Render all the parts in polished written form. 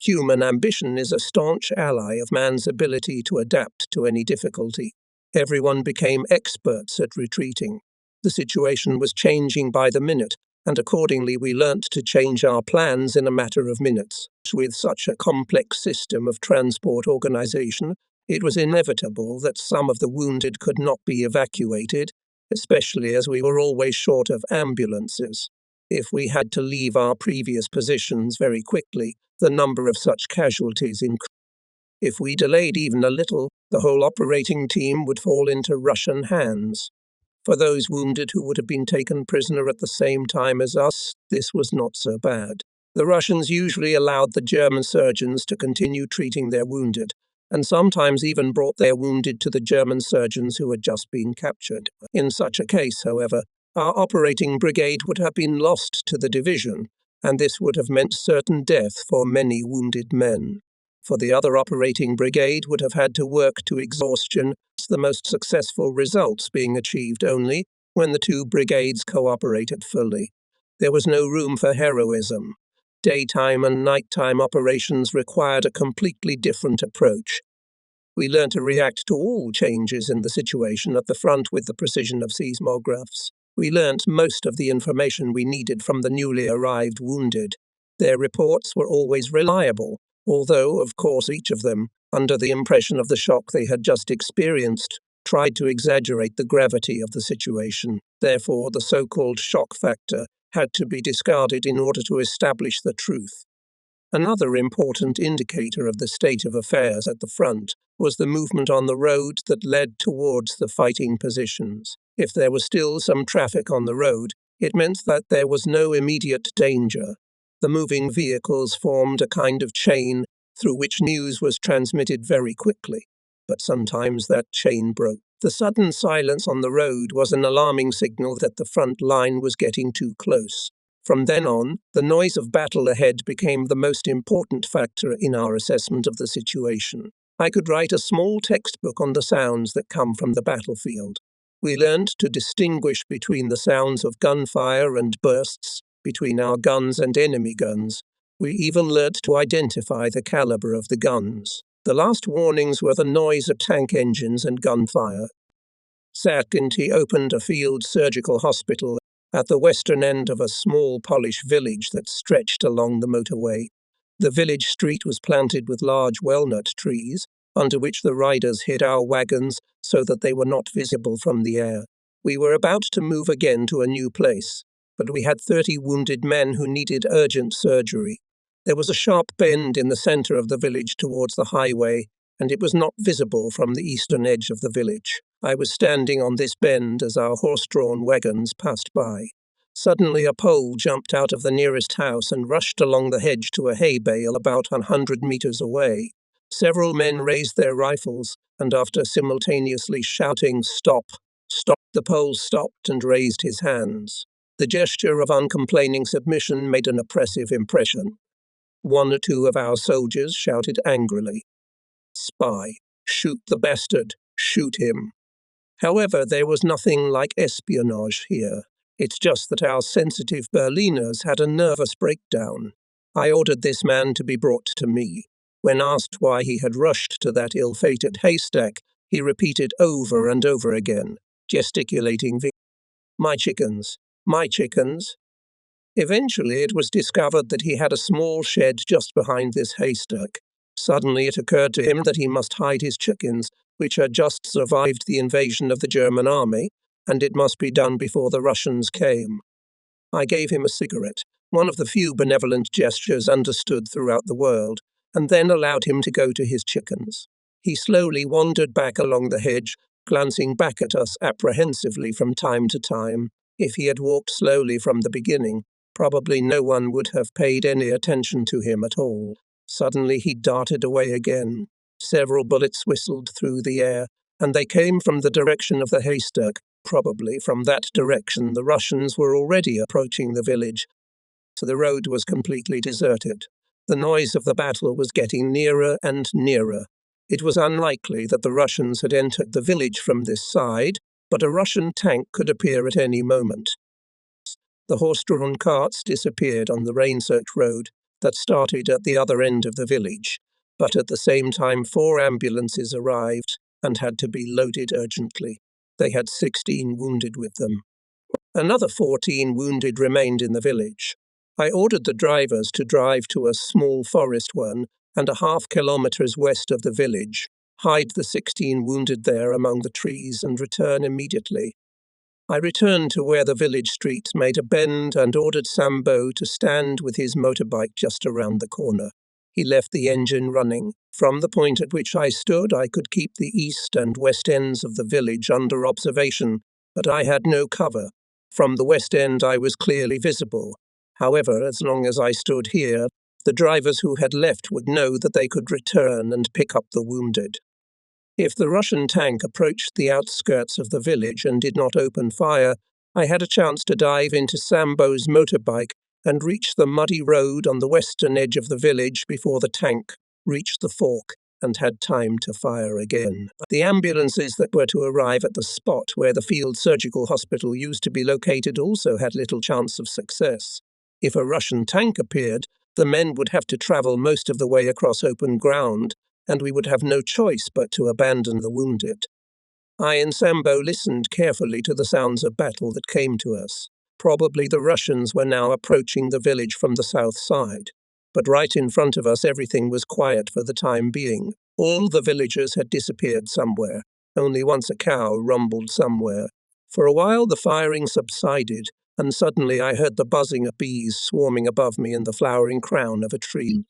Human ambition is a staunch ally of man's ability to adapt to any difficulty. Everyone became experts at retreating. The situation was changing by the minute, and accordingly we learnt to change our plans in a matter of minutes. With such a complex system of transport organization, it was inevitable that some of the wounded could not be evacuated, especially as we were always short of ambulances. If we had to leave our previous positions very quickly, the number of such casualties increased. If we delayed even a little, the whole operating team would fall into Russian hands. For those wounded who would have been taken prisoner at the same time as us, this was not so bad. The Russians usually allowed the German surgeons to continue treating their wounded, and sometimes even brought their wounded to the German surgeons who had just been captured. In such a case, however, our operating brigade would have been lost to the division, and this would have meant certain death for many wounded men. For the other operating brigade would have had to work to exhaustion, the most successful results being achieved only when the two brigades cooperated fully. There was no room for heroism. Daytime and nighttime operations required a completely different approach. We learned to react to all changes in the situation at the front with the precision of seismographs. We learnt most of the information we needed from the newly arrived wounded. Their reports were always reliable, although, of course, each of them, under the impression of the shock they had just experienced, tried to exaggerate the gravity of the situation. Therefore, the so-called shock factor had to be discarded in order to establish the truth. Another important indicator of the state of affairs at the front was the movement on the road that led towards the fighting positions. If there was still some traffic on the road, it meant that there was no immediate danger. The moving vehicles formed a kind of chain through which news was transmitted very quickly, but sometimes that chain broke. The sudden silence on the road was an alarming signal that the front line was getting too close. From then on, the noise of battle ahead became the most important factor in our assessment of the situation. I could write a small textbook on the sounds that come from the battlefield. We learned to distinguish between the sounds of gunfire and bursts, between our guns and enemy guns. We even learned to identify the caliber of the guns. The last warnings were the noise of tank engines and gunfire. Second, he opened a field surgical hospital at the western end of a small Polish village that stretched along the motorway. The village street was planted with large walnut trees, under which the riders hid our wagons so that they were not visible from the air. We were about to move again to a new place, but we had 30 wounded men who needed urgent surgery. There was a sharp bend in the center of the village towards the highway, and it was not visible from the eastern edge of the village. I was standing on this bend as our horse-drawn wagons passed by. Suddenly a Pole jumped out of the nearest house and rushed along the hedge to a hay bale about 100 meters away. Several men raised their rifles, and after simultaneously shouting, "Stop! Stop!" the Pole stopped and raised his hands. The gesture of uncomplaining submission made an oppressive impression. One or two of our soldiers shouted angrily, "Spy! Shoot the bastard! Shoot him!" However, there was nothing like espionage here. It's just that our sensitive Berliners had a nervous breakdown. I ordered this man to be brought to me. When asked why he had rushed to that ill-fated haystack, he repeated over and over again, gesticulating, "My chickens, my chickens." Eventually, it was discovered that he had a small shed just behind this haystack. Suddenly, it occurred to him that he must hide his chickens, which had just survived the invasion of the German army, and it must be done before the Russians came. I gave him a cigarette, one of the few benevolent gestures understood throughout the world, and then allowed him to go to his chickens. He slowly wandered back along the hedge, glancing back at us apprehensively from time to time. If he had walked slowly from the beginning, probably no one would have paid any attention to him at all. Suddenly he darted away again. Several bullets whistled through the air, and they came from the direction of the haystack. Probably from that direction the Russians were already approaching the village, so the road was completely deserted. The noise of the battle was getting nearer and nearer. It was unlikely that the Russians had entered the village from this side, but a Russian tank could appear at any moment. The horse-drawn carts disappeared on the rain-soaked road, that started at the other end of the village, but at the same time 4 ambulances arrived and had to be loaded urgently. They had 16 wounded with them. Another 14 wounded remained in the village. I ordered the drivers to drive to a small forest one and 1/2 kilometers west of the village, hide the 16 wounded there among the trees and return immediately. I returned to where the village street made a bend and ordered Sambo to stand with his motorbike just around the corner. He left the engine running. From the point at which I stood, I could keep the east and west ends of the village under observation, but I had no cover. From the west end, I was clearly visible. However, as long as I stood here, the drivers who had left would know that they could return and pick up the wounded. If the Russian tank approached the outskirts of the village and did not open fire, I had a chance to dive into Sambo's motorbike and reach the muddy road on the western edge of the village before the tank reached the fork and had time to fire again. The ambulances that were to arrive at the spot where the field surgical hospital used to be located also had little chance of success. If a Russian tank appeared, the men would have to travel most of the way across open ground, and we would have no choice but to abandon the wounded. I and Sambo listened carefully to the sounds of battle that came to us. Probably the Russians were now approaching the village from the south side. But right in front of us everything was quiet for the time being. All the villagers had disappeared somewhere. Only once a cow rumbled somewhere. For a while the firing subsided, and suddenly I heard the buzzing of bees swarming above me in the flowering crown of a tree.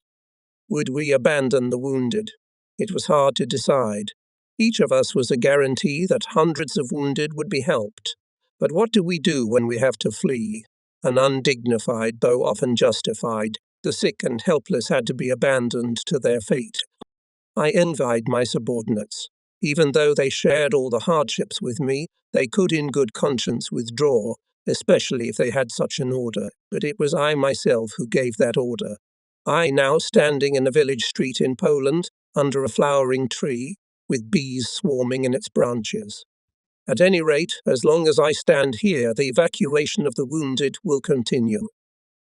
Would we abandon the wounded? It was hard to decide. Each of us was a guarantee that hundreds of wounded would be helped. But what do we do when we have to flee? An undignified, though often justified. The sick and helpless had to be abandoned to their fate. I envied my subordinates. Even though they shared all the hardships with me, they could in good conscience withdraw, especially if they had such an order. But it was I myself who gave that order. I now standing in a village street in Poland, under a flowering tree, with bees swarming in its branches. At any rate, as long as I stand here, the evacuation of the wounded will continue.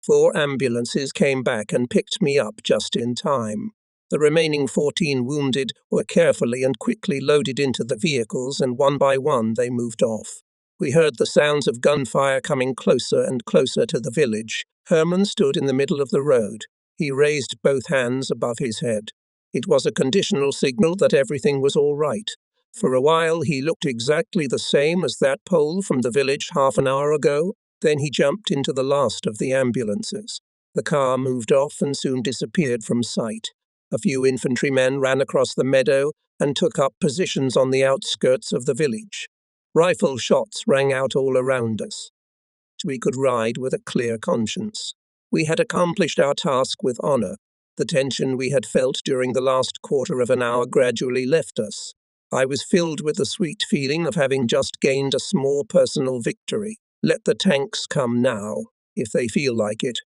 4 ambulances came back and picked me up just in time. The remaining 14 wounded were carefully and quickly loaded into the vehicles, and one by one they moved off. We heard the sounds of gunfire coming closer and closer to the village. Herman stood in the middle of the road. He raised both hands above his head. It was a conditional signal that everything was all right. For a while he looked exactly the same as that Pole from the village half an hour ago. Then he jumped into the last of the ambulances. The car moved off and soon disappeared from sight. A few infantrymen ran across the meadow and took up positions on the outskirts of the village. Rifle shots rang out all around us. We could ride with a clear conscience. We had accomplished our task with honor. The tension we had felt during the last quarter of an hour gradually left us. I was filled with the sweet feeling of having just gained a small personal victory. Let the tanks come now, if they feel like it.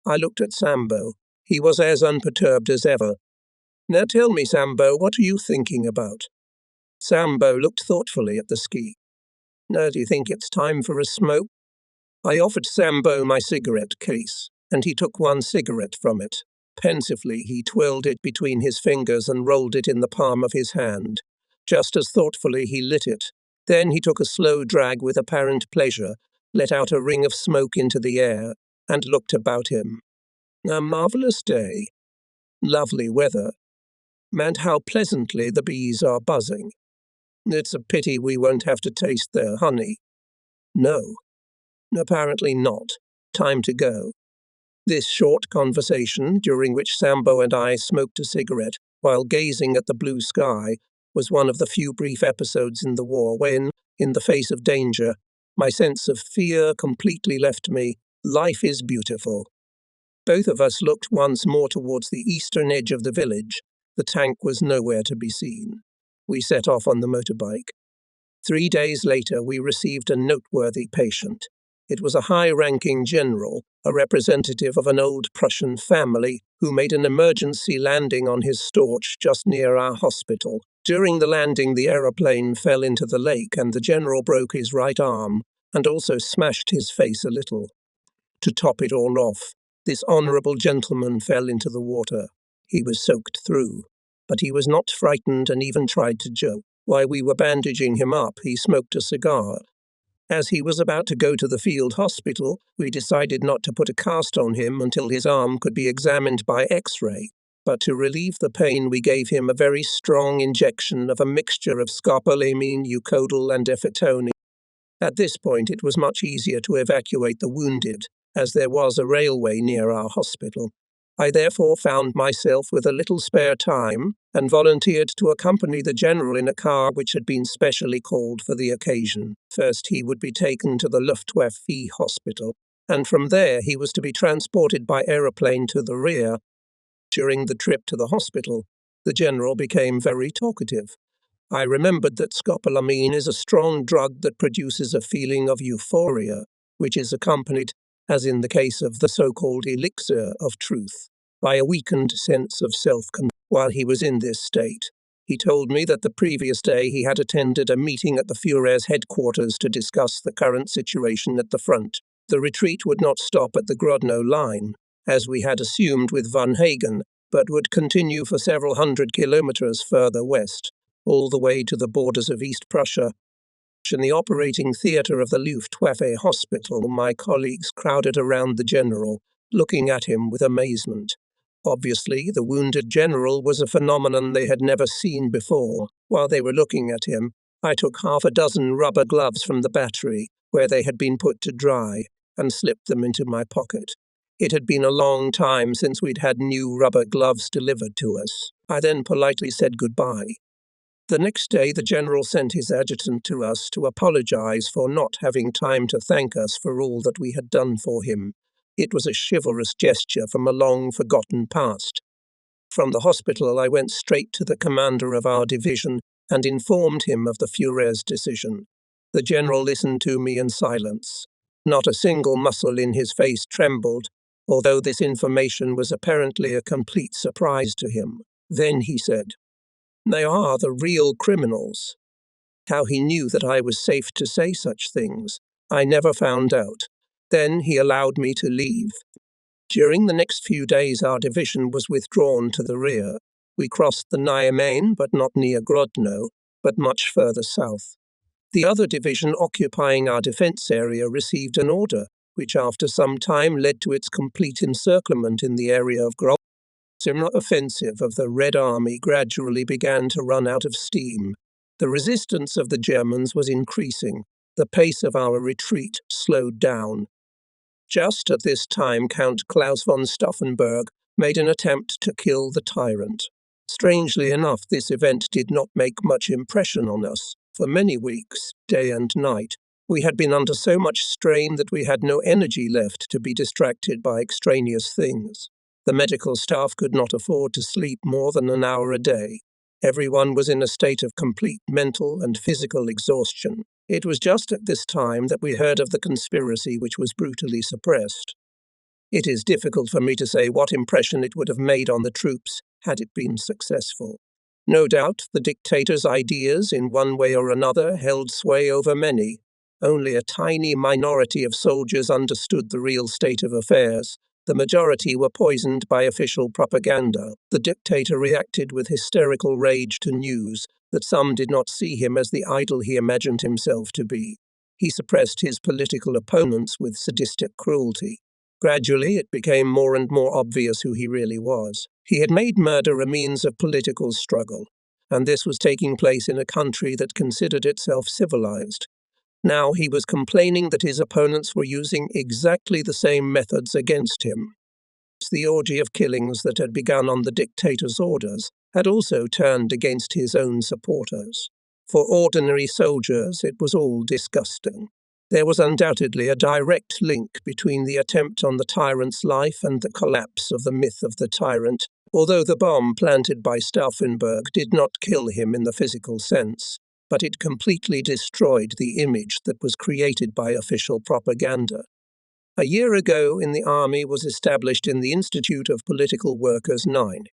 I looked at Sambo. He was as unperturbed as ever. Now tell me, Sambo, what are you thinking about? Sambo looked thoughtfully at the ski. Now do you think it's time for a smoke? I offered Sambo my cigarette case, and he took one cigarette from it. Pensively, he twirled it between his fingers and rolled it in the palm of his hand. Just as thoughtfully he lit it. Then he took a slow drag with apparent pleasure, let out a ring of smoke into the air, and looked about him. A marvelous day. Lovely weather. And how pleasantly the bees are buzzing. It's a pity we won't have to taste their honey. No. Apparently not. Time to go. This short conversation, during which Sambo and I smoked a cigarette while gazing at the blue sky, was one of the few brief episodes in the war when, in the face of danger, my sense of fear completely left me. Life is beautiful. Both of us looked once more towards the eastern edge of the village. The tank was nowhere to be seen. We set off on the motorbike. 3 days later, we received a noteworthy patient. It was a high-ranking general, a representative of an old Prussian family, who made an emergency landing on his Storch just near our hospital. During the landing, the aeroplane fell into the lake, and the general broke his right arm, and also smashed his face a little. To top it all off, This honourable gentleman fell into the water. He was soaked through, but he was not frightened and even tried to joke. While we were bandaging him up, he smoked a cigar. As he was about to go to the field hospital, we decided not to put a cast on him until his arm could be examined by X-ray. But to relieve the pain, we gave him a very strong injection of a mixture of scopolamine, eucodal, and effetone. At this point, it was much easier to evacuate the wounded, as there was a railway near our hospital. I therefore found myself with a little spare time and volunteered to accompany the general in a car which had been specially called for the occasion. First, he would be taken to the Luftwaffe hospital, and from there he was to be transported by aeroplane to the rear. During the trip to the hospital, the general became very talkative. I remembered that scopolamine is a strong drug that produces a feeling of euphoria, which is accompanied, as in the case of the so-called elixir of truth, by a weakened sense of self-control. While he was in this state, he told me that the previous day he had attended a meeting at the Führer's headquarters to discuss the current situation at the front. The retreat would not stop at the Grodno line, as we had assumed with von Hagen, but would continue for several hundred kilometers further west, all the way to the borders of East Prussia. In the operating theatre of the Luftwaffe hospital, my colleagues crowded around the general, looking at him with amazement. Obviously, the wounded general was a phenomenon they had never seen before. While they were looking at him, I took half a dozen rubber gloves from the battery, where they had been put to dry, and slipped them into my pocket. It had been a long time since we'd had new rubber gloves delivered to us. I then politely said goodbye. The next day, the general sent his adjutant to us to apologize for not having time to thank us for all that we had done for him. It was a chivalrous gesture from a long-forgotten past. From the hospital, I went straight to the commander of our division and informed him of the Führer's decision. The general listened to me in silence. Not a single muscle in his face trembled, although this information was apparently a complete surprise to him. Then he said, "They are the real criminals." How he knew that I was safe to say such things, I never found out. Then he allowed me to leave. During the next few days, our division was withdrawn to the rear. We crossed the Neue Main, but not near Grodno, but much further south. The other division occupying our defense area received an order, which after some time led to its complete encirclement in the area of Grodno. The similar offensive of the Red Army gradually began to run out of steam. The resistance of the Germans was increasing. The pace of our retreat slowed down. Just at this time, Count Klaus von Stauffenberg made an attempt to kill the tyrant. Strangely enough, this event did not make much impression on us. For many weeks, day and night, we had been under so much strain that we had no energy left to be distracted by extraneous things. The medical staff could not afford to sleep more than an hour a day. Everyone was in a state of complete mental and physical exhaustion. It was just at this time that we heard of the conspiracy, which was brutally suppressed. It is difficult for me to say what impression it would have made on the troops had it been successful. No doubt the dictator's ideas, in one way or another, held sway over many. Only a tiny minority of soldiers understood the real state of affairs. The majority were poisoned by official propaganda. The dictator reacted with hysterical rage to news that some did not see him as the idol he imagined himself to be. He suppressed his political opponents with sadistic cruelty. Gradually, it became more and more obvious who he really was. He had made murder a means of political struggle, and this was taking place in a country that considered itself civilized. Now he was complaining that his opponents were using exactly the same methods against him. The orgy of killings that had begun on the dictator's orders had also turned against his own supporters. For ordinary soldiers, it was all disgusting. There was undoubtedly a direct link between the attempt on the tyrant's life and the collapse of the myth of the tyrant, although the bomb planted by Stauffenberg did not kill him in the physical sense, but it completely destroyed the image that was created by official propaganda. A year ago, in the army was established in the Institute of Political Workers 9.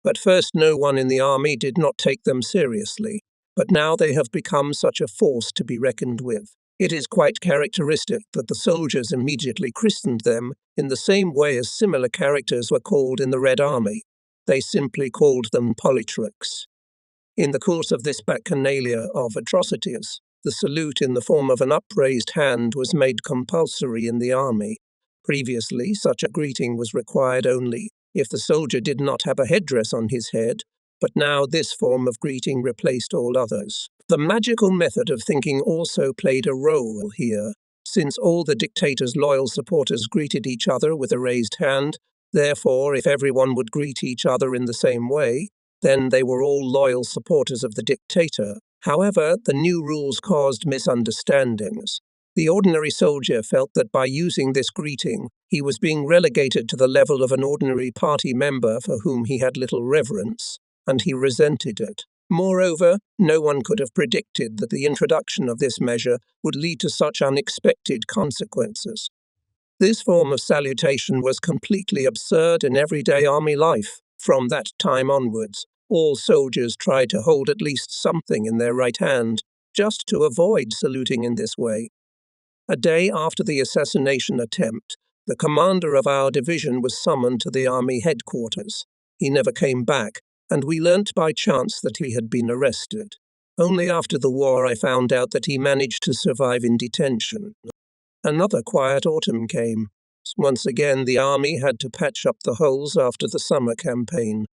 At first, no one in the army did not take them seriously, but now they have become such a force to be reckoned with. It is quite characteristic that the soldiers immediately christened them in the same way as similar characters were called in the Red Army. They simply called them politrons. In the course of this bacchanalia of atrocities, the salute in the form of an upraised hand was made compulsory in the army. Previously, such a greeting was required only if the soldier did not have a headdress on his head, but now this form of greeting replaced all others. The magical method of thinking also played a role here, since all the dictator's loyal supporters greeted each other with a raised hand. Therefore, if everyone would greet each other in the same way, then they were all loyal supporters of the dictator. However, the new rules caused misunderstandings. The ordinary soldier felt that by using this greeting, he was being relegated to the level of an ordinary party member for whom he had little reverence, and he resented it. Moreover, no one could have predicted that the introduction of this measure would lead to such unexpected consequences. This form of salutation was completely absurd in everyday army life. From that time onwards, all soldiers tried to hold at least something in their right hand, just to avoid saluting in this way. A day after the assassination attempt, the commander of our division was summoned to the army headquarters. He never came back, and we learnt by chance that he had been arrested. Only after the war I found out that he managed to survive in detention. Another quiet autumn came. Once again, the army had to patch up the holes after the summer campaign.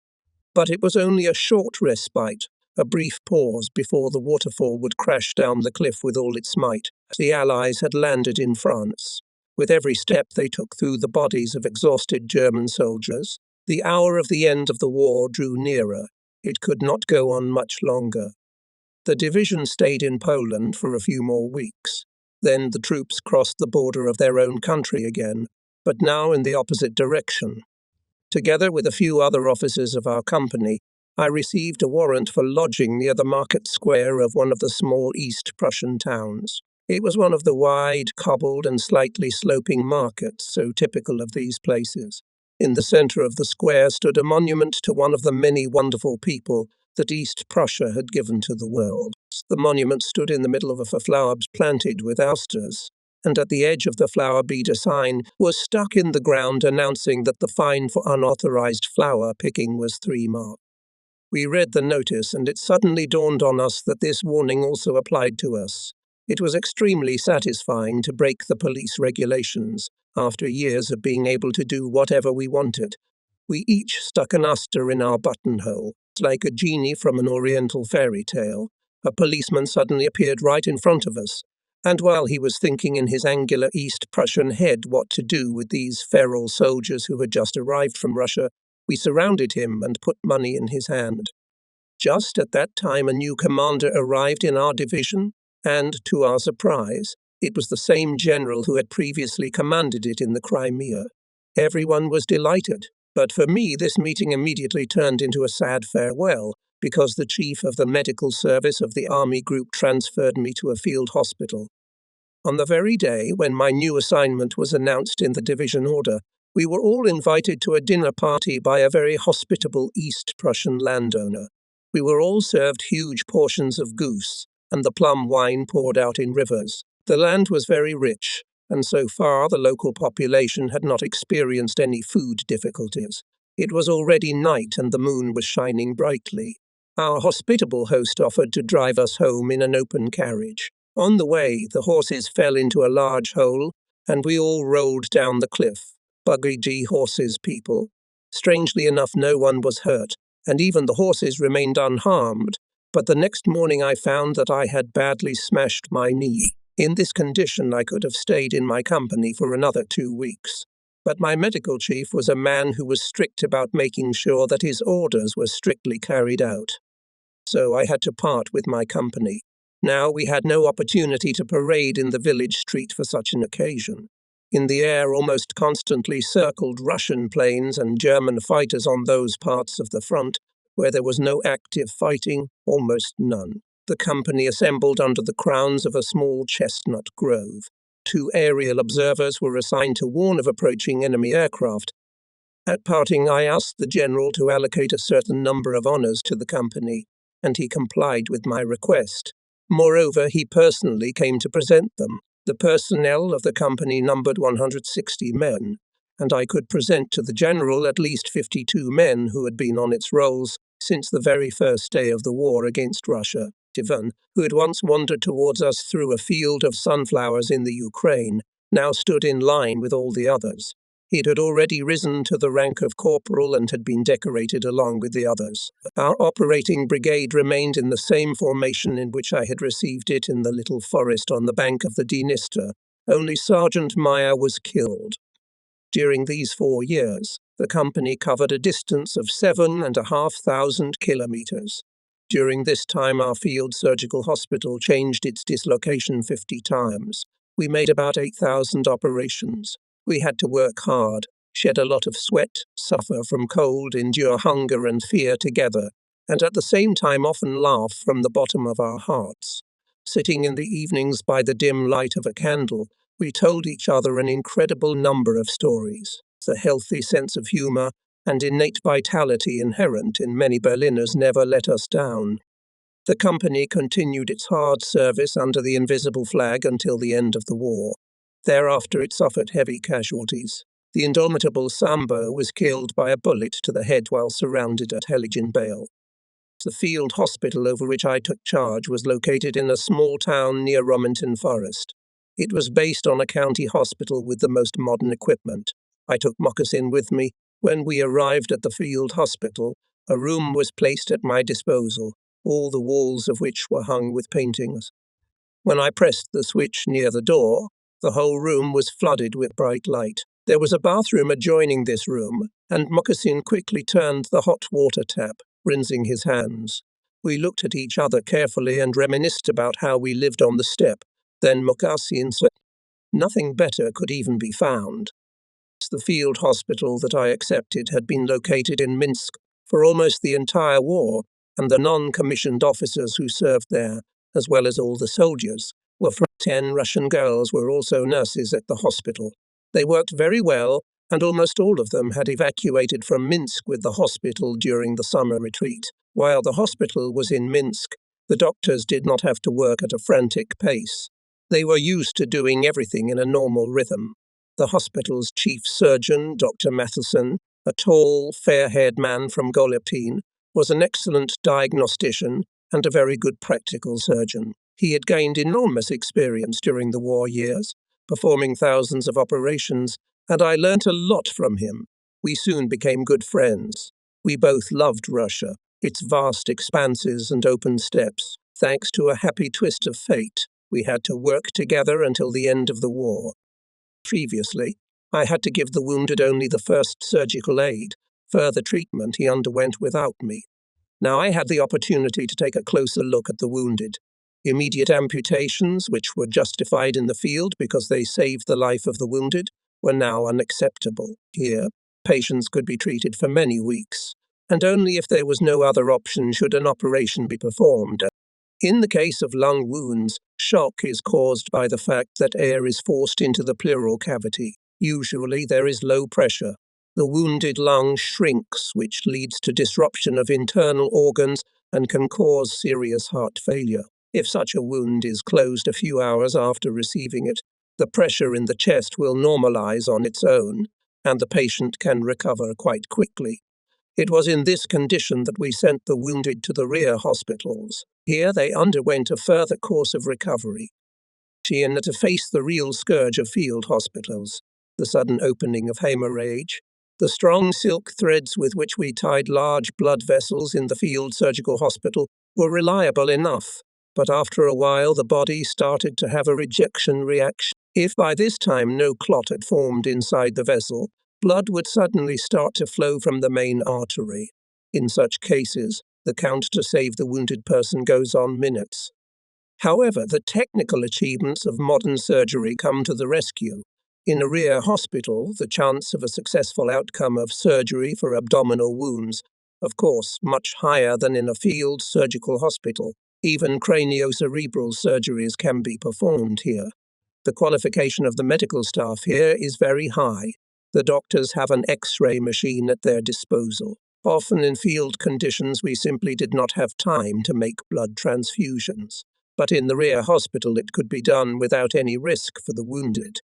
But it was only a short respite, a brief pause before the waterfall would crash down the cliff with all its might. The Allies had landed in France. With every step they took through the bodies of exhausted German soldiers, the hour of the end of the war drew nearer. It could not go on much longer. The division stayed in Poland for a few more weeks. Then the troops crossed the border of their own country again, but now in the opposite direction. Together with a few other officers of our company, I received a warrant for lodging near the market square of one of the small East Prussian towns. It was one of the wide, cobbled and slightly sloping markets so typical of these places. In the center of the square stood a monument to one of the many wonderful people that East Prussia had given to the world. The monument stood in the middle of a flower bed planted with asters, and at the edge of the flower bed a sign was stuck in the ground announcing that the fine for unauthorized flower picking was 3 marks. We read the notice, and it suddenly dawned on us that this warning also applied to us. It was extremely satisfying to break the police regulations after years of being able to do whatever we wanted. We each stuck an aster in our buttonhole, like a genie from an oriental fairy tale. A policeman suddenly appeared right in front of us, and while he was thinking in his angular East Prussian head what to do with these feral soldiers who had just arrived from Russia, we surrounded him and put money in his hand. Just at that time a new commander arrived in our division, and, to our surprise, it was the same general who had previously commanded it in the Crimea. Everyone was delighted, but for me this meeting immediately turned into a sad farewell, because the chief of the medical service of the army group transferred me to a field hospital. On the very day when my new assignment was announced in the division order, we were all invited to a dinner party by a very hospitable East Prussian landowner. We were all served huge portions of goose, and the plum wine poured out in rivers. The land was very rich, and so far the local population had not experienced any food difficulties. It was already night and the moon was shining brightly. Our hospitable host offered to drive us home in an open carriage. On the way, the horses fell into a large hole, and we all rolled down the cliff. Buggy horses, people. Strangely enough, no one was hurt, and even the horses remained unharmed. But the next morning I found that I had badly smashed my knee. In this condition, I could have stayed in my company for another 2 weeks. But my medical chief was a man who was strict about making sure that his orders were strictly carried out. So I had to part with my company. Now we had no opportunity to parade in the village street for such an occasion. In the air almost constantly circled Russian planes and German fighters on those parts of the front where there was no active fighting, almost none. The company assembled under the crowns of a small chestnut grove. 2 aerial observers were assigned to warn of approaching enemy aircraft. At parting, I asked the general to allocate a certain number of honors to the company, and he complied with my request. Moreover, he personally came to present them. The personnel of the company numbered 160 men, and I could present to the general at least 52 men who had been on its rolls since the very first day of the war against Russia. Ivan, who had once wandered towards us through a field of sunflowers in the Ukraine, now stood in line with all the others. He had already risen to the rank of corporal and had been decorated along with the others. Our operating brigade remained in the same formation in which I had received it in the little forest on the bank of the Dniester. Only Sergeant Meyer was killed. During these 4 years, the company covered a distance of 7,500 kilometers. During this time, our field surgical hospital changed its dislocation 50 times. We made about 8,000 operations. We had to work hard, shed a lot of sweat, suffer from cold, endure hunger and fear together, and at the same time often laugh from the bottom of our hearts. Sitting in the evenings by the dim light of a candle, we told each other an incredible number of stories. The healthy sense of humor and innate vitality inherent in many Berliners never let us down. The company continued its hard service under the invisible flag until the end of the war. Thereafter it suffered heavy casualties. The indomitable Sambo was killed by a bullet to the head while surrounded at Heiligenbale. The field hospital over which I took charge was located in a small town near Rominton Forest. It was based on a county hospital with the most modern equipment. I took Moccasin with me. When we arrived at the field hospital, a room was placed at my disposal, all the walls of which were hung with paintings. When I pressed the switch near the door, the whole room was flooded with bright light. There was a bathroom adjoining this room, and Moccasin quickly turned the hot water tap, rinsing his hands. We looked at each other carefully and reminisced about how we lived on the steppe. Then Moccasin said, "Nothing better could even be found." The field hospital that I accepted had been located in Minsk for almost the entire war, and the non-commissioned officers who served there, as well as all the soldiers, were from 10 Russian girls were also nurses at the hospital. They worked very well, and almost all of them had evacuated from Minsk with the hospital during the summer retreat. While the hospital was in Minsk, the doctors did not have to work at a frantic pace. They were used to doing everything in a normal rhythm. The hospital's chief surgeon, Dr. Matheson, a tall, fair-haired man from Goleptin, was an excellent diagnostician and a very good practical surgeon. He had gained enormous experience during the war years, performing thousands of operations, and I learnt a lot from him. We soon became good friends. We both loved Russia, its vast expanses and open steppes. Thanks to a happy twist of fate, we had to work together until the end of the war. Previously, I had to give the wounded only the first surgical aid. Further treatment he underwent without me. Now I had the opportunity to take a closer look at the wounded. Immediate amputations, which were justified in the field because they saved the life of the wounded, were now unacceptable. Here, patients could be treated for many weeks, and only if there was no other option should an operation be performed. In the case of lung wounds, shock is caused by the fact that air is forced into the pleural cavity. Usually there is low pressure. The wounded lung shrinks, which leads to disruption of internal organs and can cause serious heart failure. If such a wound is closed a few hours after receiving it, the pressure in the chest will normalize on its own, and the patient can recover quite quickly. It was in this condition that we sent the wounded to the rear hospitals. Here they underwent a further course of recovery. And to face the real scourge of field hospitals, the sudden opening of hemorrhage, the strong silk threads with which we tied large blood vessels in the field surgical hospital were reliable enough, but after a while the body started to have a rejection reaction. If by this time no clot had formed inside the vessel, blood would suddenly start to flow from the main artery. In such cases, the count to save the wounded person goes on minutes. However, the technical achievements of modern surgery come to the rescue. In a rear hospital, the chance of a successful outcome of surgery for abdominal wounds, of course, much higher than in a field surgical hospital. Even craniocerebral surgeries can be performed here. The qualification of the medical staff here is very high. The doctors have an X-ray machine at their disposal. Often in field conditions, we simply did not have time to make blood transfusions. but in the rear hospital it could be done without any risk for the wounded.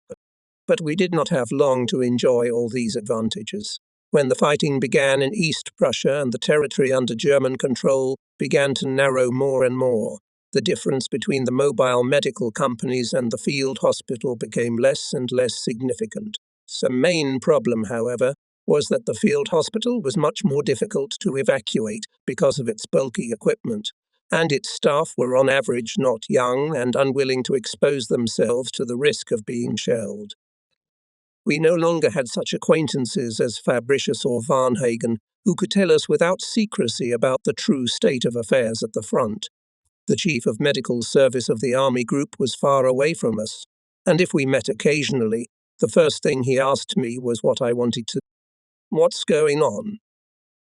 But we did not have long to enjoy all these advantages. When the fighting began in East Prussia and the territory under German control began to narrow more and more, the difference between the mobile medical companies and the field hospital became less and less significant. The main problem, however, was that the field hospital was much more difficult to evacuate because of its bulky equipment, and its staff were on average not young and unwilling to expose themselves to the risk of being shelled. We no longer had such acquaintances as Fabricius or Varnhagen, who could tell us without secrecy about the true state of affairs at the front. The Chief of Medical Service of the Army Group was far away from us, and if we met occasionally, the first thing he asked me was what I wanted to. What's going on?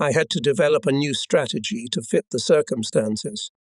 I had to develop a new strategy to fit the circumstances.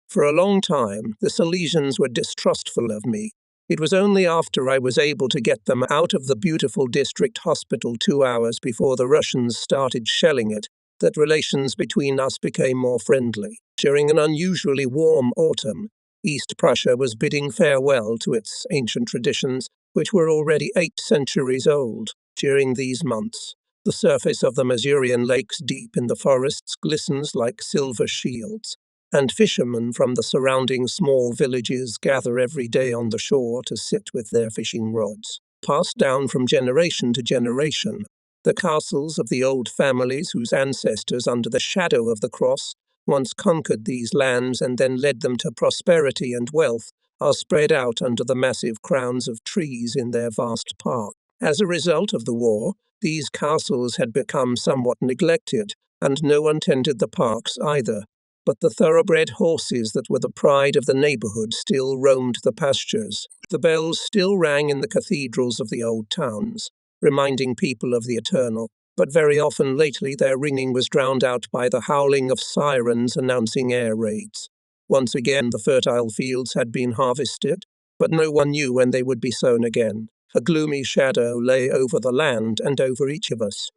For a long time, the Silesians were distrustful of me. It was only after I was able to get them out of the beautiful district hospital 2 hours before the Russians started shelling it that relations between us became more friendly. During an unusually warm autumn, East Prussia was bidding farewell to its ancient traditions, which were already 8 centuries old. During these months, the surface of the Masurian lakes deep in the forests glistens like silver shields, and fishermen from the surrounding small villages gather every day on the shore to sit with their fishing rods. Passed down from generation to generation, the castles of the old families whose ancestors under the shadow of the cross once conquered these lands and then led them to prosperity and wealth are spread out under the massive crowns of trees in their vast park. As a result of the war, these castles had become somewhat neglected, and no one tended the parks either. But the thoroughbred horses that were the pride of the neighborhood still roamed the pastures. The bells still rang in the cathedrals of the old towns, reminding people of the eternal, but very often lately their ringing was drowned out by the howling of sirens announcing air raids. Once again the fertile fields had been harvested, but no one knew when they would be sown again. A gloomy shadow lay over the land and over each of us.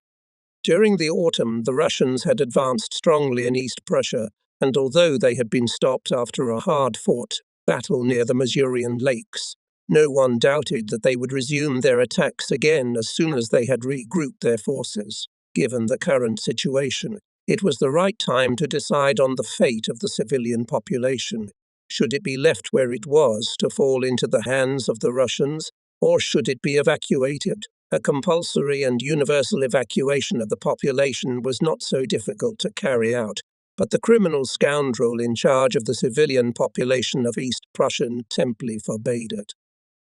During the autumn, the Russians had advanced strongly in East Prussia, and although they had been stopped after a hard-fought battle near the Masurian lakes, no one doubted that they would resume their attacks again as soon as they had regrouped their forces. Given the current situation, it was the right time to decide on the fate of the civilian population. Should it be left where it was to fall into the hands of the Russians, or should it be evacuated? A compulsory and universal evacuation of the population was not so difficult to carry out, but the criminal scoundrel in charge of the civilian population of East Prussia simply forbade it.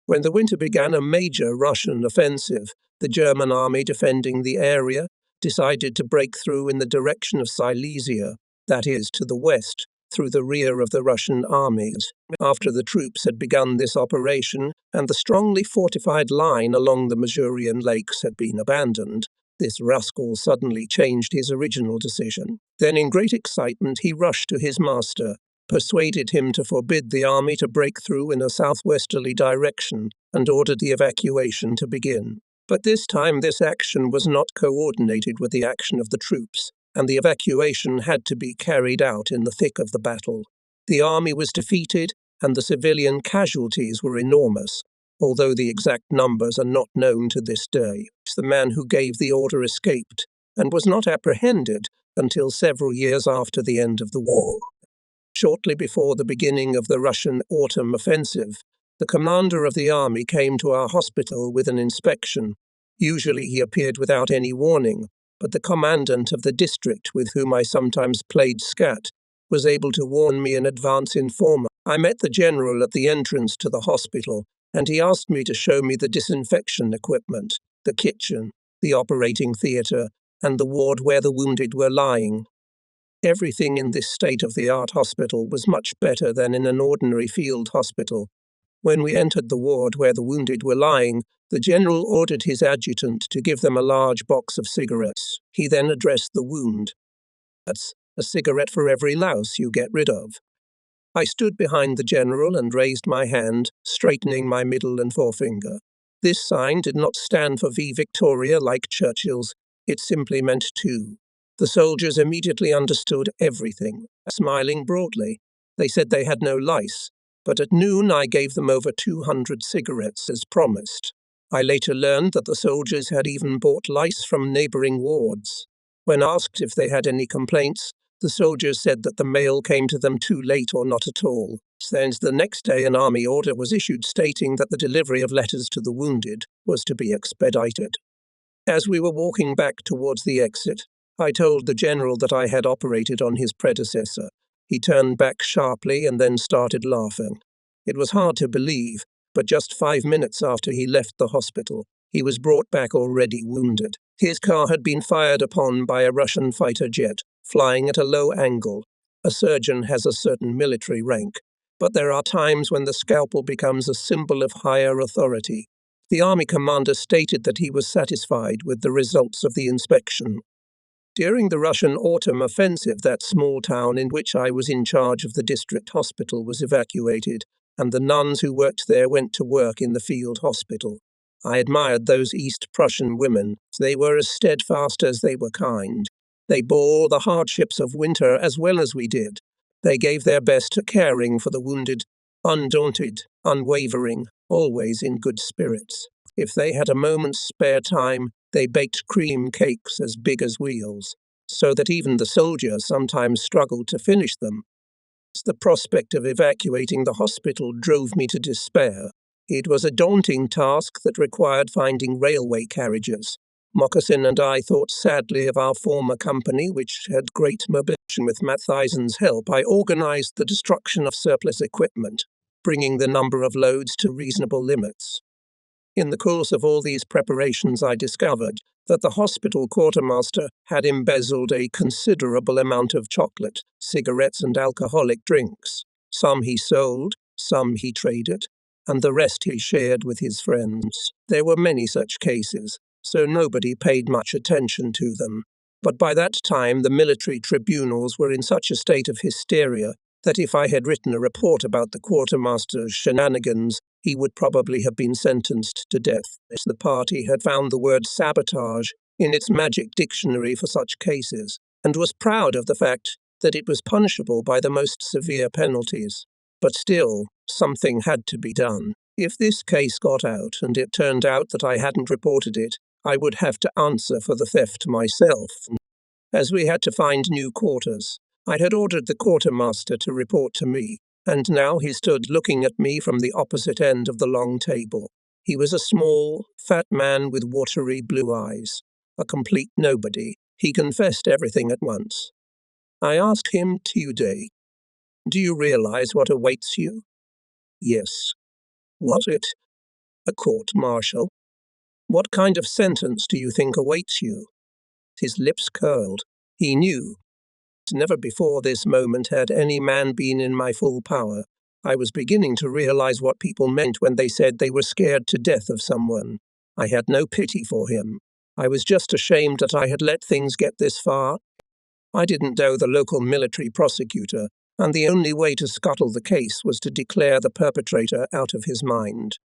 When the winter began a major Russian offensive, the German army defending the area decided to break through in the direction of Silesia, that is, to the west, through the rear of the Russian armies. After the troops had begun this operation and the strongly fortified line along the Masurian lakes had been abandoned, this rascal suddenly changed his original decision. Then in great excitement he rushed to his master, persuaded him to forbid the army to break through in a southwesterly direction, and ordered the evacuation to begin. But this time this action was not coordinated with the action of the troops, and the evacuation had to be carried out in the thick of the battle. The army was defeated, and the civilian casualties were enormous, although the exact numbers are not known to this day. The man who gave the order escaped, and was not apprehended until several years after the end of the war. Shortly before the beginning of the Russian autumn offensive, the commander of the army came to our hospital with an inspection. Usually he appeared without any warning, but the commandant of the district, with whom I sometimes played scat, was able to warn me in advance in form. I met the general at the entrance to the hospital, and he asked me to show me the disinfection equipment, the kitchen, the operating theatre, and the ward where the wounded were lying. Everything in this state-of-the-art hospital was much better than in an ordinary field hospital. When we entered the ward where the wounded were lying, the general ordered his adjutant to give them a large box of cigarettes. He then addressed the wound. That's a cigarette for every louse you get rid of. I stood behind the general and raised my hand, straightening my middle and forefinger. This sign did not stand for V Victoria like Churchill's. It simply meant two. The soldiers immediately understood everything, smiling broadly. They said they had no lice, but at noon I gave them over 200 cigarettes as promised. I later learned that the soldiers had even bought lice from neighbouring wards. When asked if they had any complaints, the soldiers said that the mail came to them too late or not at all. Since the next day an army order was issued stating that the delivery of letters to the wounded was to be expedited. As we were walking back towards the exit, I told the general that I had operated on his predecessor. He turned back sharply and then started laughing. It was hard to believe, but just 5 minutes after he left the hospital, he was brought back already wounded. His car had been fired upon by a Russian fighter jet, flying at a low angle. A surgeon has a certain military rank, but there are times when the scalpel becomes a symbol of higher authority. The army commander stated that he was satisfied with the results of the inspection. During the Russian autumn offensive, that small town in which I was in charge of the district hospital was evacuated, and the nuns who worked there went to work in the field hospital. I admired those East Prussian women. They were as steadfast as they were kind. They bore the hardships of winter as well as we did. They gave their best at caring for the wounded, undaunted, unwavering, always in good spirits. If they had a moment's spare time, they baked cream cakes as big as wheels, so that even the soldiers sometimes struggled to finish them. The prospect of evacuating the hospital drove me to despair. It was a daunting task that required finding railway carriages. Moccasin and I thought sadly of our former company, which had great mobility. With Mathiesen's help, I organized the destruction of surplus equipment, bringing the number of loads to reasonable limits. In the course of all these preparations, I discovered that the hospital quartermaster had embezzled a considerable amount of chocolate, cigarettes, and alcoholic drinks. Some he sold, some he traded, and the rest he shared with his friends. There were many such cases, so nobody paid much attention to them. But by that time the military tribunals were in such a state of hysteria that if I had written a report about the quartermaster's shenanigans, he would probably have been sentenced to death. The party had found the word sabotage in its magic dictionary for such cases, and was proud of the fact that it was punishable by the most severe penalties. But still, something had to be done. If this case got out and it turned out that I hadn't reported it, I would have to answer for the theft myself. As we had to find new quarters, I had ordered the quartermaster to report to me, and now he stood looking at me from the opposite end of the long table. He was a small, fat man with watery blue eyes, a complete nobody. He confessed everything at once. I asked him, "Tuesday, do you realize what awaits you?" "Yes." "What's it?" "A court-martial." "What kind of sentence do you think awaits you?" His lips curled. He knew. Never before this moment had any man been in my full power. I was beginning to realize what people meant when they said they were scared to death of someone. I had no pity for him. I was just ashamed that I had let things get this far. I didn't know the local military prosecutor, and the only way to scuttle the case was to declare the perpetrator out of his mind.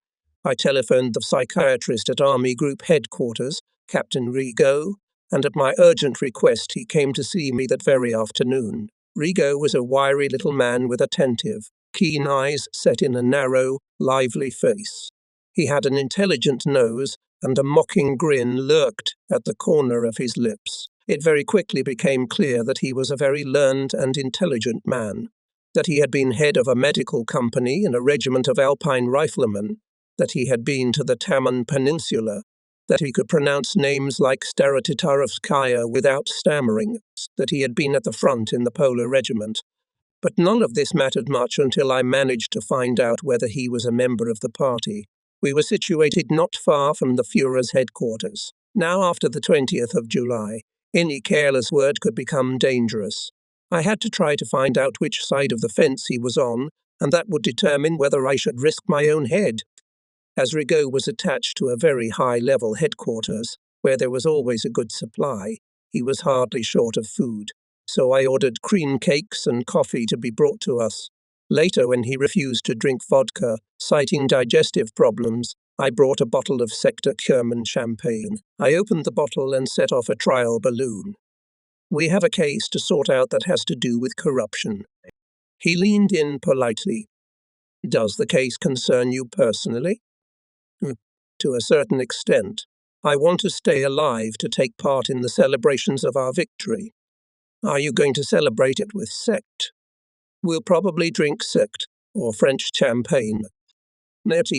I telephoned the psychiatrist at Army Group Headquarters, Captain Rigaud, and at my urgent request he came to see me that very afternoon. Rigaud was a wiry little man with attentive, keen eyes set in a narrow, lively face. He had an intelligent nose, and a mocking grin lurked at the corner of his lips. It very quickly became clear that he was a very learned and intelligent man, that he had been head of a medical company in a regiment of Alpine riflemen, that he had been to the Taman Peninsula, that he could pronounce names like Starotitarovskaya without stammering, that he had been at the front in the Polar Regiment. But none of this mattered much until I managed to find out whether he was a member of the party. We were situated not far from the Führer's headquarters. Now, after the 20th of July, any careless word could become dangerous. I had to try to find out which side of the fence he was on, and that would determine whether I should risk my own head. As Rigaud was attached to a very high-level headquarters, where there was always a good supply, he was hardly short of food, so I ordered cream cakes and coffee to be brought to us. Later, when he refused to drink vodka, citing digestive problems, I brought a bottle of Sector Kerman champagne. I opened the bottle and set off a trial balloon. "We have a case to sort out that has to do with corruption." He leaned in politely. Does the case concern you personally? To a certain extent. I want to stay alive to take part in the celebrations of our victory. Are you going to celebrate it with sect? We'll probably drink sect, or French champagne.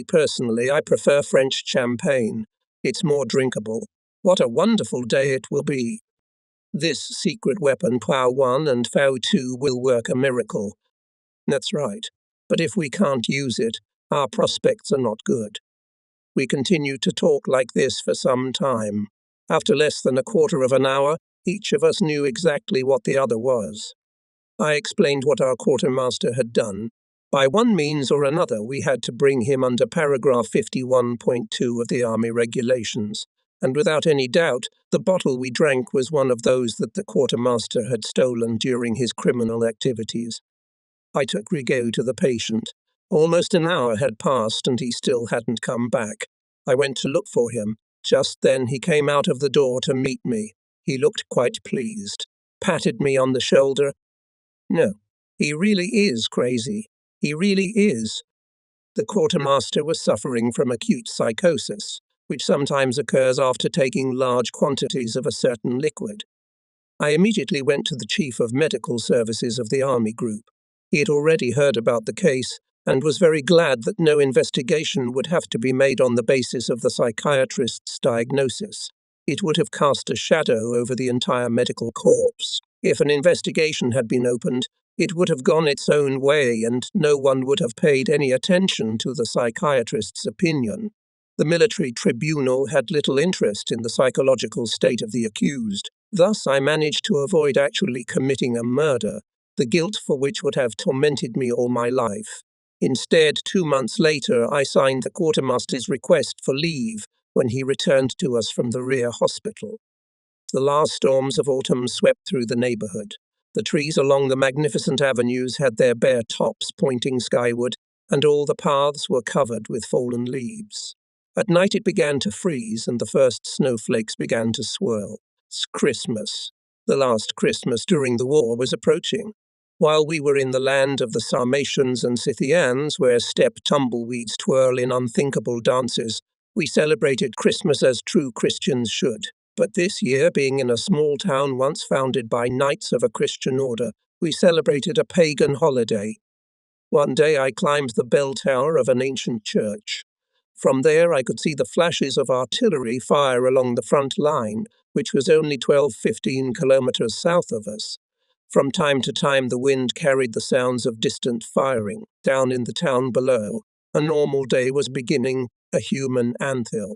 Personally, I prefer French champagne. It's more drinkable. What a wonderful day it will be. This secret weapon Plow 1 and Plow 2 will work a miracle. That's right. But if we can't use it, our prospects are not good. We continued to talk like this for some time. After less than a quarter of an hour, each of us knew exactly what the other was. I explained what our quartermaster had done. By one means or another, we had to bring him under paragraph 51.2 of the Army Regulations, and without any doubt, the bottle we drank was one of those that the quartermaster had stolen during his criminal activities. I took Rigaud to the patient. Almost an hour had passed and he still hadn't come back. I went to look for him. Just then he came out of the door to meet me. He looked quite pleased, patted me on the shoulder. No, he really is crazy. He really is. The quartermaster was suffering from acute psychosis, which sometimes occurs after taking large quantities of a certain liquid. I immediately went to the Chief of Medical Services of the Army Group. He had already heard about the case and was very glad that no investigation would have to be made on the basis of the psychiatrist's diagnosis. It would have cast a shadow over the entire medical corps. If an investigation had been opened, it would have gone its own way and no one would have paid any attention to the psychiatrist's opinion. The military tribunal had little interest in the psychological state of the accused. Thus, I managed to avoid actually committing a murder, the guilt for which would have tormented me all my life. Instead, 2 months later, I signed the quartermaster's request for leave when he returned to us from the rear hospital. The last storms of autumn swept through the neighborhood. The trees along the magnificent avenues had their bare tops pointing skyward, and all the paths were covered with fallen leaves. At night it began to freeze, and the first snowflakes began to swirl. Christmas. The last Christmas during the war was approaching. While we were in the land of the Sarmatians and Scythians, where steppe tumbleweeds twirl in unthinkable dances, we celebrated Christmas as true Christians should. But this year, being in a small town once founded by knights of a Christian order, we celebrated a pagan holiday. One day I climbed the bell tower of an ancient church. From there I could see the flashes of artillery fire along the front line, which was only 12-15 kilometers south of us. From time to time the wind carried the sounds of distant firing. Down in the town below, a normal day was beginning, a human anthill.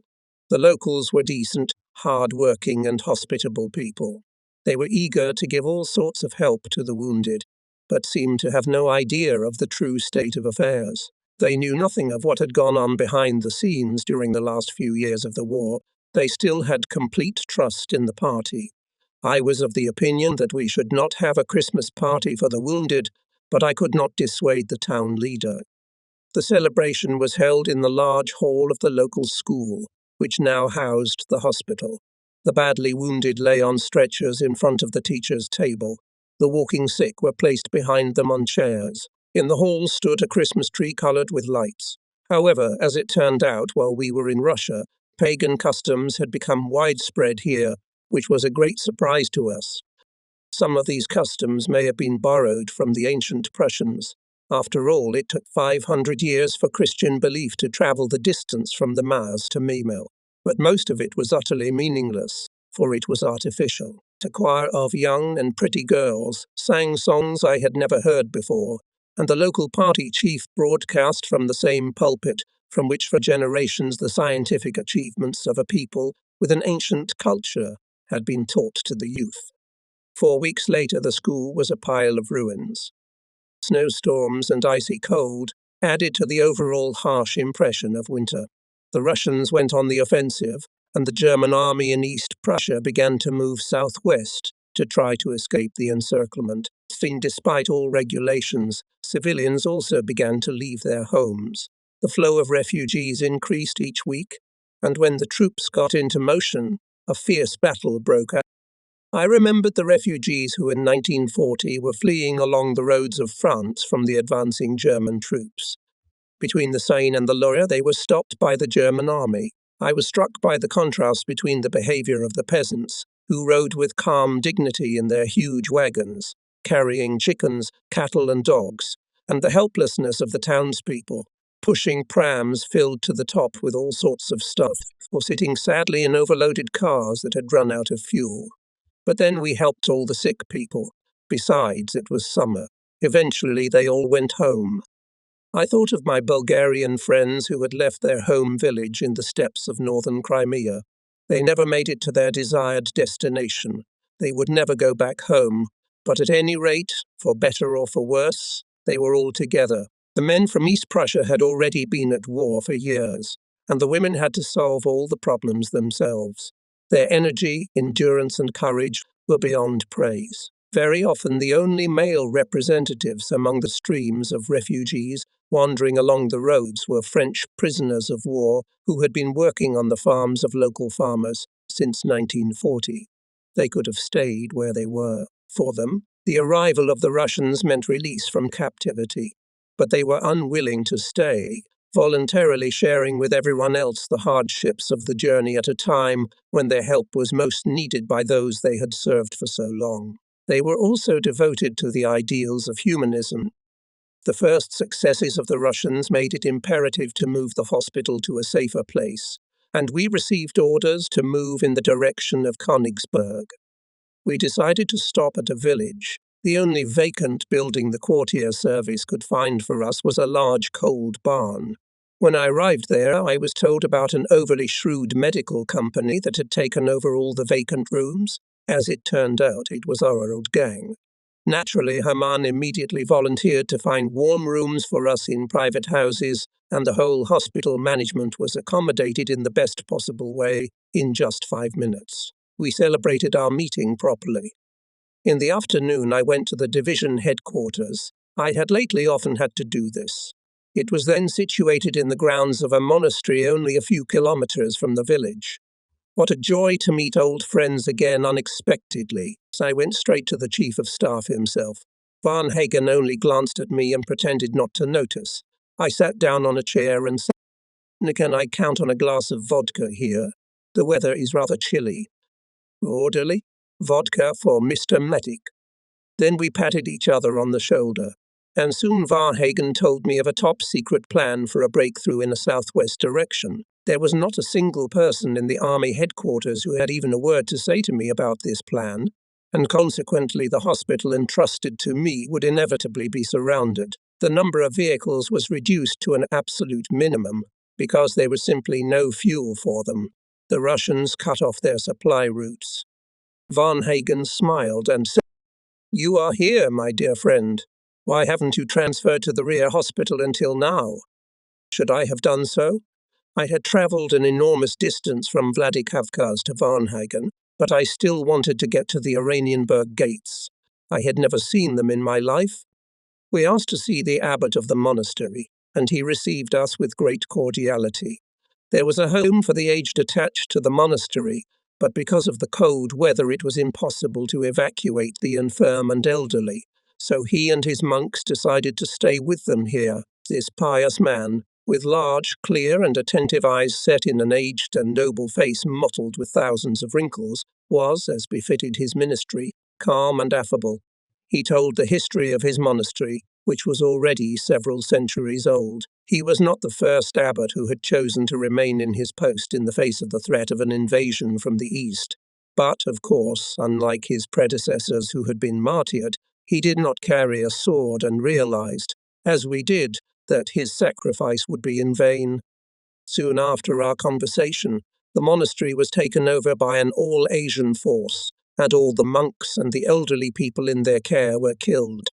The locals were decent, hard-working and hospitable people. They were eager to give all sorts of help to the wounded, but seemed to have no idea of the true state of affairs. They knew nothing of what had gone on behind the scenes during the last few years of the war. They still had complete trust in the party. I was of the opinion that we should not have a Christmas party for the wounded, but I could not dissuade the town leader. The celebration was held in the large hall of the local school, which now housed the hospital. The badly wounded lay on stretchers in front of the teacher's table. The walking sick were placed behind them on chairs. In the hall stood a Christmas tree coloured with lights. However, as it turned out, while we were in Russia, pagan customs had become widespread here, which was a great surprise to us. Some of these customs may have been borrowed from the ancient Prussians. After all, it took 500 years for Christian belief to travel the distance from the Mars to Memel. But most of it was utterly meaningless, for it was artificial. A choir of young and pretty girls sang songs I had never heard before, and the local party chief broadcast from the same pulpit from which for generations the scientific achievements of a people with an ancient culture had been taught to the youth. 4 weeks later, the school was a pile of ruins. Snowstorms and icy cold added to the overall harsh impression of winter. The Russians went on the offensive, and the German army in East Prussia began to move southwest to try to escape the encirclement. Despite all regulations, civilians also began to leave their homes. The flow of refugees increased each week, and when the troops got into motion, a fierce battle broke out. I remembered the refugees who in 1940 were fleeing along the roads of France from the advancing German troops. Between the Seine and the Loire, they were stopped by the German army. I was struck by the contrast between the behavior of the peasants, who rode with calm dignity in their huge wagons, carrying chickens, cattle and dogs, and the helplessness of the townspeople, pushing prams filled to the top with all sorts of stuff, or sitting sadly in overloaded cars that had run out of fuel. But then we helped all the sick people. Besides, it was summer. Eventually they all went home. I thought of my Bulgarian friends who had left their home village in the steppes of northern Crimea. They never made it to their desired destination. They would never go back home, but at any rate, for better or for worse, they were all together. The men from East Prussia had already been at war for years, and the women had to solve all the problems themselves. Their energy, endurance, and courage were beyond praise. Very often the only male representatives among the streams of refugees wandering along the roads were French prisoners of war who had been working on the farms of local farmers since 1940. They could have stayed where they were. For them, the arrival of the Russians meant release from captivity, but they were unwilling to stay, voluntarily sharing with everyone else the hardships of the journey at a time when their help was most needed by those they had served for so long. They were also devoted to the ideals of humanism. The first successes of the Russians made it imperative to move the hospital to a safer place, and we received orders to move in the direction of Königsberg. We decided to stop at a village. The only vacant building the quartier service could find for us was a large cold barn. When I arrived there, I was told about an overly shrewd medical company that had taken over all the vacant rooms. As it turned out, it was our old gang. Naturally, Hermann immediately volunteered to find warm rooms for us in private houses, and the whole hospital management was accommodated in the best possible way in just 5 minutes. We celebrated our meeting properly. In the afternoon, I went to the division headquarters. I had lately often had to do this. It was then situated in the grounds of a monastery only a few kilometers from the village. What a joy to meet old friends again unexpectedly. So I went straight to the chief of staff himself. Varnhagen only glanced at me and pretended not to notice. I sat down on a chair and said, "Can I count on a glass of vodka here? The weather is rather chilly." "Orderly, vodka for Mr. Medic." Then we patted each other on the shoulder, and soon Varnhagen told me of a top-secret plan for a breakthrough in a southwest direction. There was not a single person in the army headquarters who had even a word to say to me about this plan, and consequently the hospital entrusted to me would inevitably be surrounded. The number of vehicles was reduced to an absolute minimum, because there was simply no fuel for them. The Russians cut off their supply routes. Varnhagen smiled and said, "You are here, my dear friend. Why haven't you transferred to the rear hospital until now?" Should I have done so? I had travelled an enormous distance from Vladikavkaz to Varnhagen, but I still wanted to get to the Oranienburg gates. I had never seen them in my life. We asked to see the abbot of the monastery, and he received us with great cordiality. There was a home for the aged attached to the monastery, but because of the cold weather it was impossible to evacuate the infirm and elderly, so he and his monks decided to stay with them here. This pious man, with large, clear and attentive eyes set in an aged and noble face mottled with thousands of wrinkles, was, as befitted his ministry, calm and affable. He told the history of his monastery, which was already several centuries old. He was not the first abbot who had chosen to remain in his post in the face of the threat of an invasion from the east. But, of course, unlike his predecessors who had been martyred, he did not carry a sword and realized, as we did, that his sacrifice would be in vain. Soon after our conversation, the monastery was taken over by an all-Asian force, and all the monks and the elderly people in their care were killed.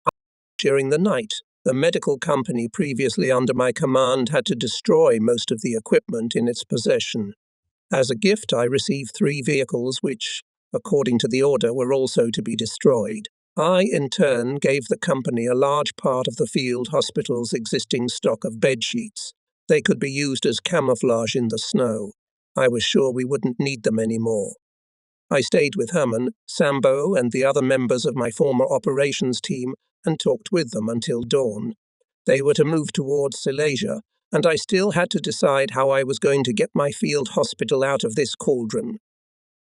During the night, the medical company previously under my command had to destroy most of the equipment in its possession. As a gift, I received 3 vehicles which, according to the order, were also to be destroyed. I, in turn, gave the company a large part of the field hospital's existing stock of bedsheets. They could be used as camouflage in the snow. I was sure we wouldn't need them anymore. I stayed with Herman, Sambo, and the other members of my former operations team and talked with them until dawn. They were to move towards Silesia, and I still had to decide how I was going to get my field hospital out of this cauldron.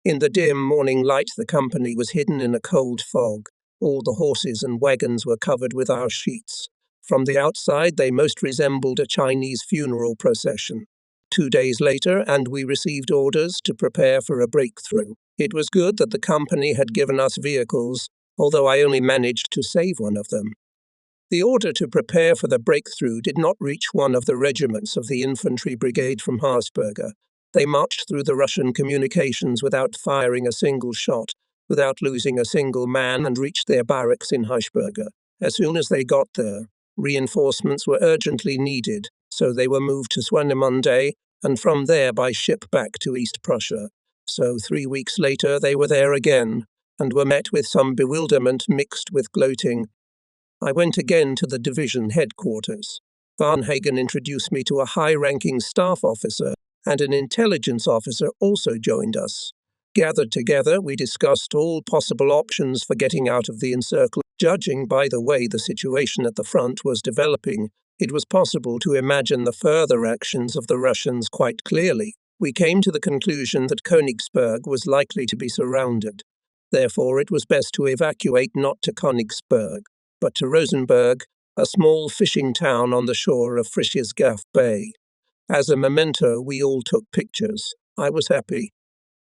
In the dim morning light, the company was hidden in a cold fog. All the horses and wagons were covered with our sheets. From the outside, they most resembled a Chinese funeral procession. 2 days later, and we received orders to prepare for a breakthrough. It was good that the company had given us vehicles, although I only managed to save one of them. The order to prepare for the breakthrough did not reach one of the regiments of the infantry brigade from Harzberger. They marched through the Russian communications without firing a single shot, without losing a single man, and reached their barracks in Harzberger. As soon as they got there, reinforcements were urgently needed, so they were moved to Swinemunde and from there by ship back to East Prussia. So 3 weeks later they were there again, and were met with some bewilderment mixed with gloating. I went again to the division headquarters. Varnhagen introduced me to a high-ranking staff officer, and an intelligence officer also joined us. Gathered together, we discussed all possible options for getting out of the encirclement. Judging by the way the situation at the front was developing, it was possible to imagine the further actions of the Russians quite clearly. We came to the conclusion that Königsberg was likely to be surrounded. Therefore, it was best to evacuate not to Königsberg, but to Rosenberg, a small fishing town on the shore of Frischesgaff Bay. As a memento, we all took pictures. I was happy.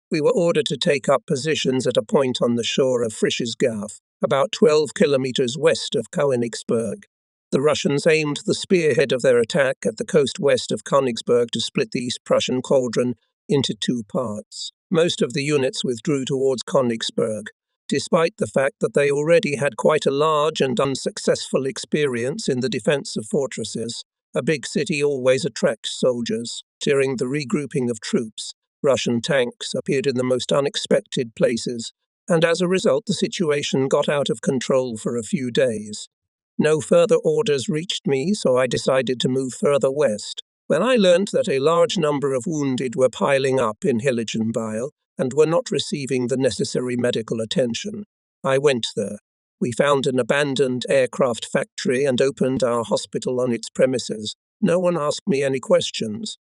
We were ordered to take up positions at a point on the shore of Frischesgaff, about 12 kilometers west of Königsberg. The Russians aimed the spearhead of their attack at the coast west of Königsberg to split the East Prussian cauldron into 2 parts. Most of the units withdrew towards Königsberg, despite the fact that they already had quite a large and unsuccessful experience in the defense of fortresses. A big city always attracts soldiers. During the regrouping of troops, Russian tanks appeared in the most unexpected places, and as a result the situation got out of control for a few days. No further orders reached me, so I decided to move further west. When I learned that a large number of wounded were piling up in Hilligenbeil and were not receiving the necessary medical attention, I went there. We found an abandoned aircraft factory and opened our hospital on its premises. No one asked me any questions.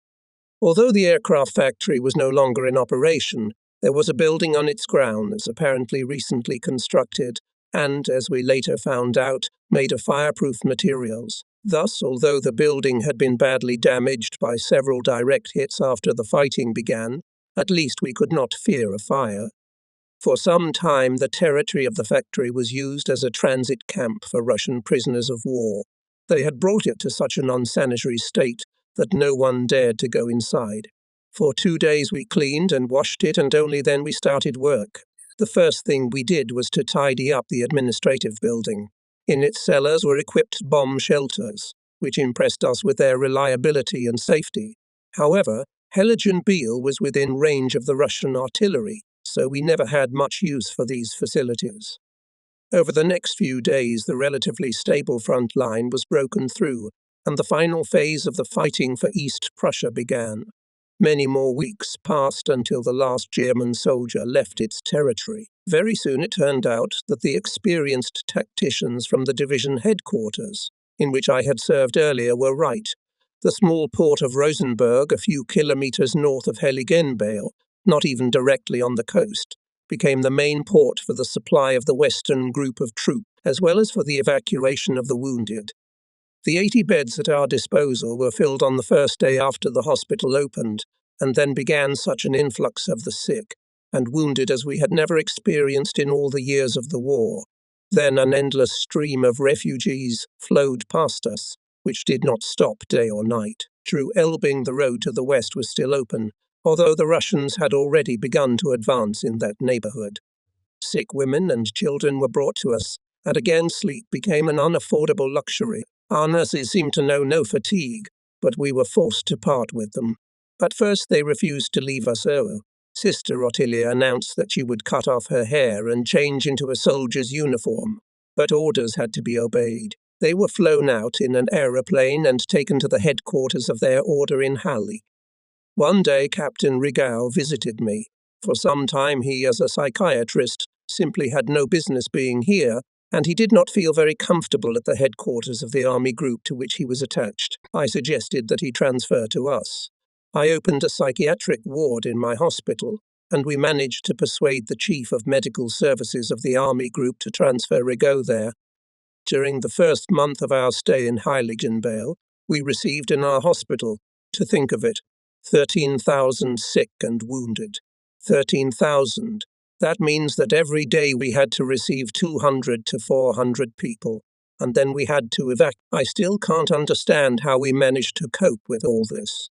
Although the aircraft factory was no longer in operation, there was a building on its grounds, apparently recently constructed, and, as we later found out, made of fireproof materials. Thus, although the building had been badly damaged by several direct hits after the fighting began, at least we could not fear a fire. For some time, the territory of the factory was used as a transit camp for Russian prisoners of war. They had brought it to such an unsanitary state that no one dared to go inside. For 2 days we cleaned and washed it, and only then we started work. The first thing we did was to tidy up the administrative building. In its cellars were equipped bomb shelters, which impressed us with their reliability and safety. However, Hilligenbeil was within range of the Russian artillery, so we never had much use for these facilities. Over the next few days, the relatively stable front line was broken through, and the final phase of the fighting for East Prussia began. Many more weeks passed until the last German soldier left its territory. Very soon it turned out that the experienced tacticians from the division headquarters, in which I had served earlier, were right. The small port of Rosenberg, a few kilometers north of Hilligenbeil, not even directly on the coast, became the main port for the supply of the western group of troops, as well as for the evacuation of the wounded. The 80 beds at our disposal were filled on the first day after the hospital opened, and then began such an influx of the sick and wounded as we had never experienced in all the years of the war. Then an endless stream of refugees flowed past us, which did not stop day or night. Through Elbing, the road to the west was still open, although the Russians had already begun to advance in that neighborhood. Sick women and children were brought to us, and again sleep became an unaffordable luxury. Our nurses seemed to know no fatigue, but we were forced to part with them. At first they refused to leave us early. Sister Ottilia announced that she would cut off her hair and change into a soldier's uniform, but orders had to be obeyed. They were flown out in an aeroplane and taken to the headquarters of their order in Halle. One day Captain Rigau visited me. For some time he, as a psychiatrist, simply had no business being here, and he did not feel very comfortable at the headquarters of the army group to which he was attached. I suggested that he transfer to us. I opened a psychiatric ward in my hospital, and we managed to persuade the Chief of Medical Services of the army group to transfer Rigaud there. During the first month of our stay in Heiligenbale, we received in our hospital, to think of it, 13,000 sick and wounded. 13,000. That means that every day we had to receive 200 to 400 people, and then we had to evacuate. I still can't understand how we managed to cope with all this.